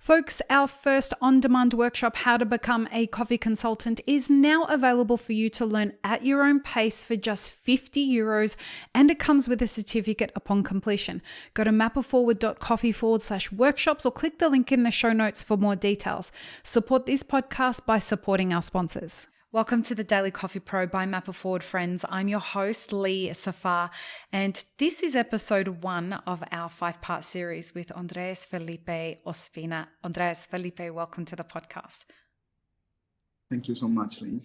Folks, our first on-demand workshop, How to Become a Coffee Consultant, is now available for you to learn at your own pace for just €50, and it comes with a certificate upon completion. Go to mapperforward.coffee/workshops or click the link in the show notes for more details. Support this podcast by supporting our sponsors. Welcome to the Daily Coffee Pro by Mapper Forward, friends. I'm your host, Lee Safar, and this is episode 1 of our 5-part series with Andres Felipe Ospina. Andres Felipe, welcome to the podcast. Thank you so much, Lee,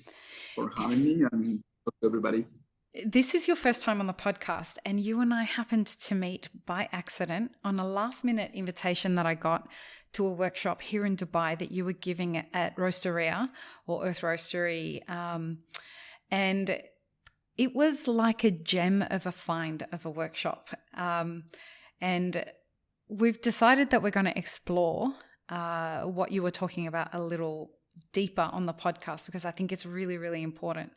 for having me, and everybody. This is your first time on the podcast, and you and I happened to meet by accident on a last-minute invitation that I got to a workshop here in Dubai that you were giving at Roasteria or Earth Roastery. And it was like a gem of a find of a workshop. And we've decided that we're going to explore what you were talking about a little deeper on the podcast, because I think it's really, really important.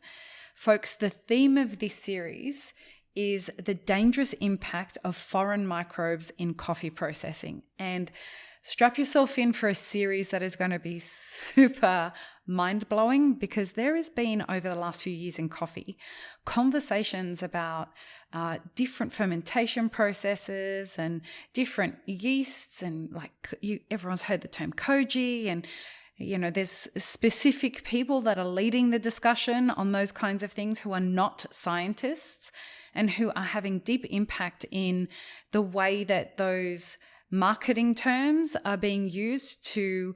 Folks, the theme of this series is the dangerous impact of foreign microbes in coffee processing. And strap yourself in for a series that is going to be super mind-blowing, because there has been, over the last few years in coffee, conversations about different fermentation processes and different yeasts, and everyone's heard the term koji, and there's specific people that are leading the discussion on those kinds of things who are not scientists and who are having deep impact in the way that those marketing terms are being used to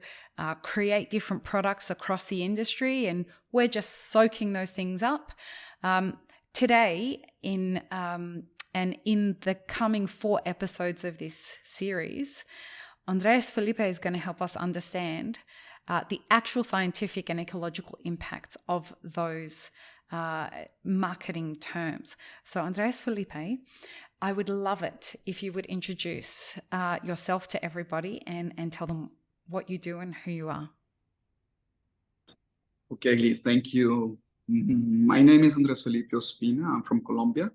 create different products across the industry, and we're just soaking those things up. Today, in the coming 4 episodes of this series, Andres Felip is going to help us understand the actual scientific and ecological impacts of those marketing terms. So, Andres Felip, I would love it if you would introduce yourself to everybody and tell them what you do and who you are. Okay, Lee, thank you. My name is Andres Felipe Ospina. I'm from Colombia.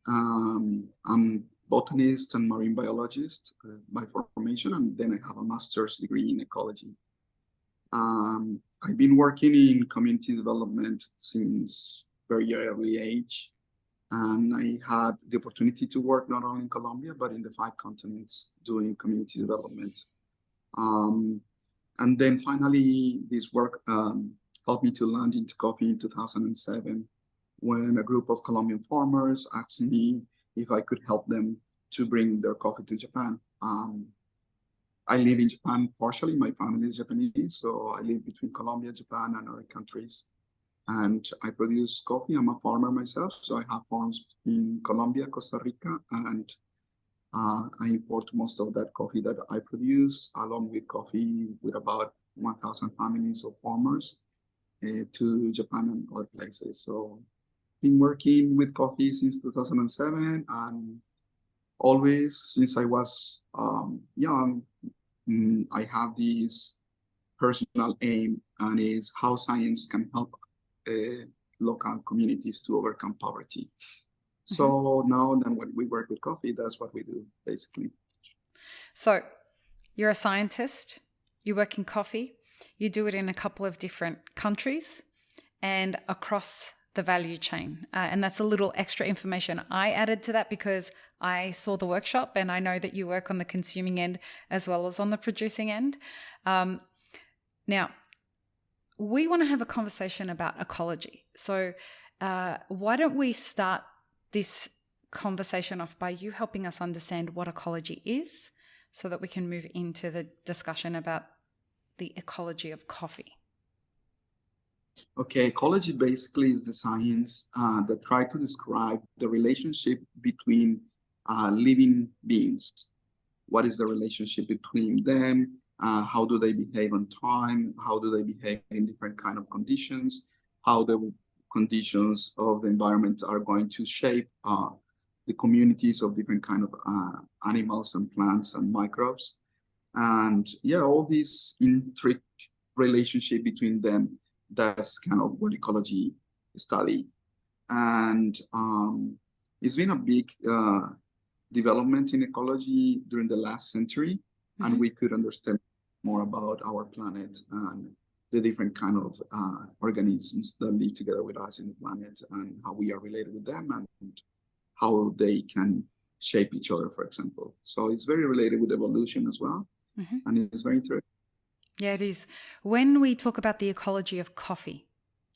I'm botanist and marine biologist by formation, and then I have a master's degree in ecology. I've been working in community development since very early age. And I had the opportunity to work not only in Colombia, but in the 5 continents doing community development. And then finally, this work helped me to launch into coffee in 2007, when a group of Colombian farmers asked me if I could help them to bring their coffee to Japan. I live in Japan partially. My family is Japanese, so I live between Colombia, Japan, and other countries. And I produce coffee. I'm a farmer myself, so I have farms in Colombia, Costa Rica, and I import most of that coffee that I produce, along with coffee with about 1,000 families of farmers to Japan and other places. So been working with coffee since 2007, and always since I was young, I have this personal aim, and is how science can help local communities to overcome poverty. So now then when we work with coffee, that's what we do, basically. So you're a scientist, you work in coffee, you do it in a couple of different countries and across the value chain. And that's a little extra information I added to that because I saw the workshop, and I know that you work on the consuming end as well as on the producing end. Now, we want to have a conversation about ecology. So why don't we start this conversation off by you helping us understand what ecology is, so that we can move into the discussion about the ecology of coffee. Okay, ecology basically is the science that tries to describe the relationship between living beings. What is the relationship between them? How do they behave on time? How do they behave in different kind of conditions? How the conditions of the environment are going to shape the communities of different kind of animals and plants and microbes. And all this intricate relationship between them, that's kind of what ecology study. And it's been a big development in ecology during the last century, and we could understand more about our planet and the different kind of organisms that live together with us in the planet and how we are related with them and how they can shape each other, for example. So it's very related with evolution as well. Mm-hmm. And it's very interesting. Yeah, it is. When we talk about the ecology of coffee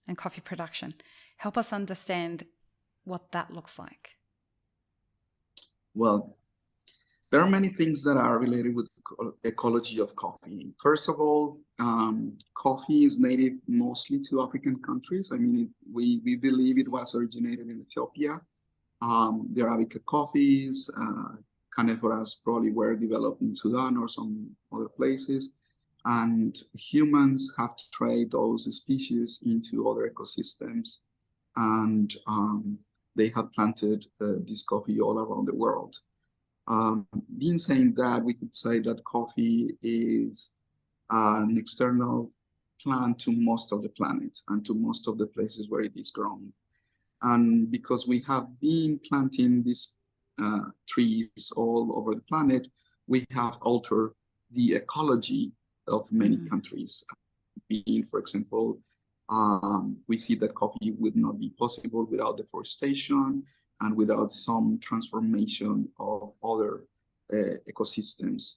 and coffee production, help us understand what that looks like. Well, there are many things that are related with ecology of coffee. First of all, coffee is native mostly to African countries. I mean, we believe it was originated in Ethiopia. The Arabica coffees, Caneforas probably were developed in Sudan or some other places. And humans have to trade those species into other ecosystems. And they have planted this coffee all around the world. Being saying that, we could say that coffee is an external plant to most of the planet and to most of the places where it is grown. And because we have been planting these trees all over the planet, we have altered the ecology of many countries. Being, for example, we see that coffee would not be possible without deforestation and without some transformation of other ecosystems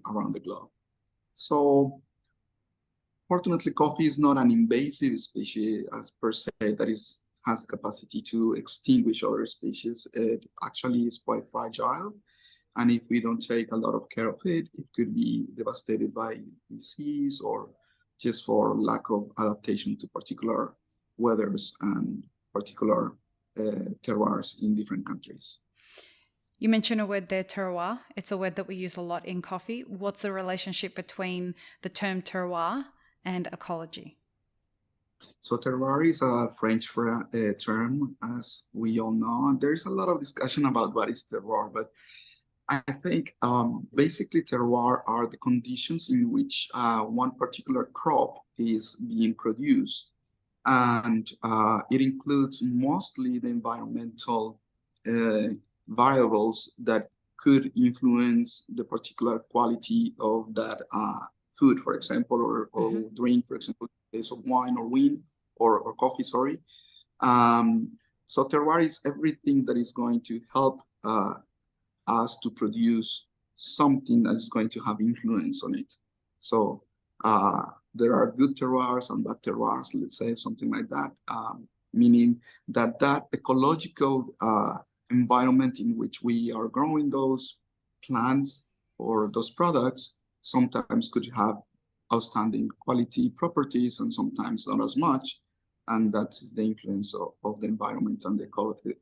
around the globe. So fortunately, coffee is not an invasive species as per se that has capacity to extinguish other species. It actually is quite fragile. And if we don't take a lot of care of it, it could be devastated by disease or just for lack of adaptation to particular weathers and particular terroirs in different countries. You mentioned a word there, terroir. It's a word that we use a lot in coffee. What's the relationship between the term terroir and ecology? So terroir is a French term, as we all know. There's a lot of discussion about what is terroir, but I think basically terroir are the conditions in which one particular crop is being produced. And it includes mostly the environmental variables that could influence the particular quality of that food, for example, or drink, for example, in case of wine or or coffee, sorry. So terroir is everything that is going to help us to produce something that is going to have influence on it. So there are good terroirs and bad terroirs, let's say, something like that, meaning that ecological environment in which we are growing those plants or those products sometimes could have outstanding quality properties and sometimes not as much. And that's the influence of the environment and the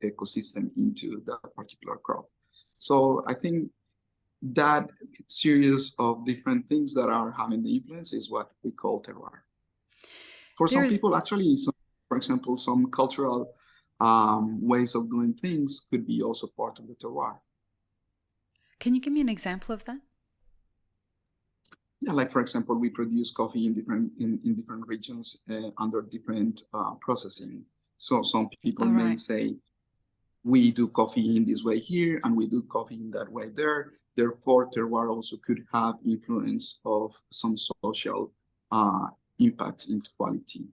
ecosystem into that particular crop. So I think that series of different things that are having the influence is what we call terroir. For some people, actually, for example, some cultural ways of doing things could be also part of the terroir. Can you give me an example of that? Yeah, like for example, we produce coffee in different regions under different processing. So some people may say, we do coffee in this way here, and we do coffee in that way there. Therefore, terroir also could have influence of some social impact into quality.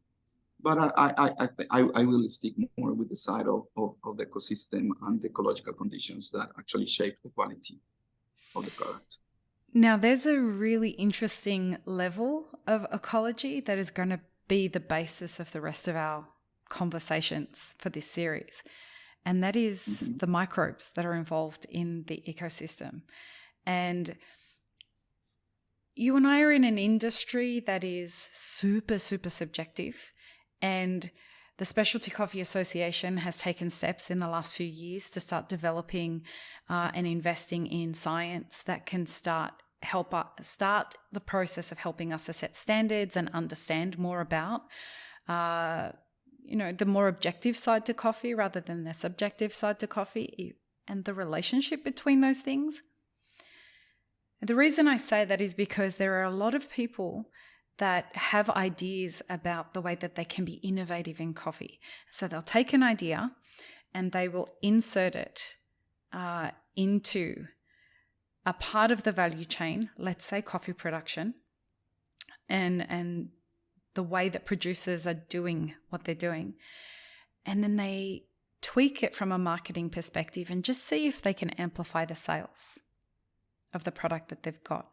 But I will stick more with the side of the ecosystem and the ecological conditions that actually shape the quality of the product. Now, there's a really interesting level of ecology that is going to be the basis of the rest of our conversations for this series. And that is the microbes that are involved in the ecosystem. And you and I are in an industry that is super, super subjective. And the Specialty Coffee Association has taken steps in the last few years to start developing and investing in science that can start the process of helping us to set standards and understand more about the more objective side to coffee rather than the subjective side to coffee and the relationship between those things. And the reason I say that is because there are a lot of people that have ideas about the way that they can be innovative in coffee. So they'll take an idea and they will insert it into a part of the value chain, let's say coffee production, and the way that producers are doing what they're doing. And then they tweak it from a marketing perspective and just see if they can amplify the sales of the product that they've got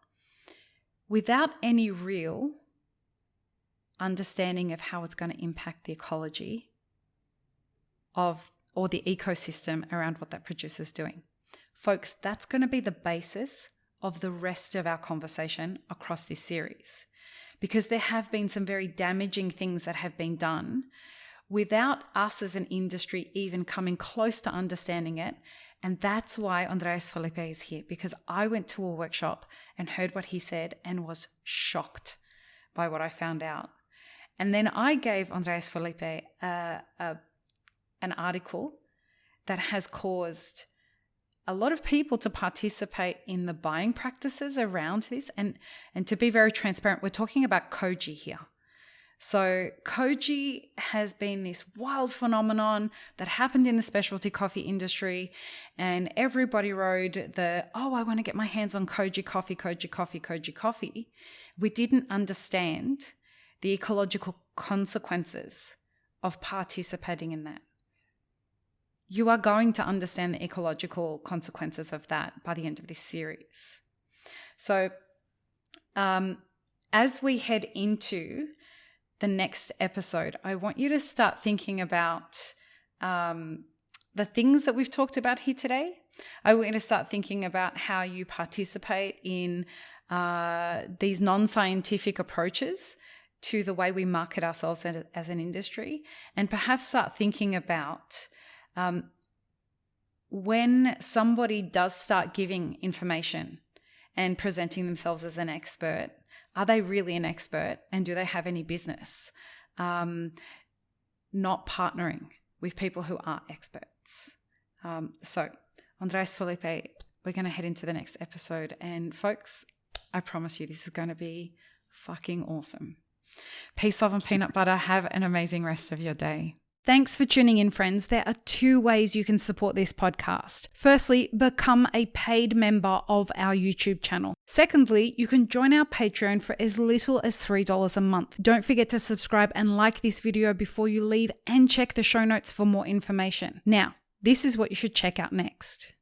without any real understanding of how it's going to impact the ecology of or the ecosystem around what that producer's doing. Folks, that's going to be the basis of the rest of our conversation across this series, because there have been some very damaging things that have been done without us as an industry even coming close to understanding it. And that's why Andres Felip is here, because I went to a workshop and heard what he said and was shocked by what I found out. And then I gave Andres Felip an article that has caused a lot of people to participate in the buying practices around this. And to be very transparent, we're talking about Ecology here. So Ecology has been this wild phenomenon that happened in the specialty coffee industry, and everybody rode I want to get my hands on Ecology coffee. We didn't understand the ecological consequences of participating in that. You are going to understand the ecological consequences of that by the end of this series. So as we head into the next episode, I want you to start thinking about the things that we've talked about here today. I want you to start thinking about how you participate in these non-scientific approaches to the way we market ourselves as an industry, and perhaps start thinking about when somebody does start giving information and presenting themselves as an expert, are they really an expert, and do they have any business not partnering with people who are experts? So, Andres Felip, we're going to head into the next episode, and folks, I promise you this is going to be fucking awesome. Peace, love, and peanut butter. Have an amazing rest of your day. Thanks for tuning in, friends. There are 2 ways you can support this podcast. Firstly, become a paid member of our YouTube channel. Secondly, you can join our Patreon for as little as $3 a month. Don't forget to subscribe and like this video before you leave, and check the show notes for more information. Now, this is what you should check out next.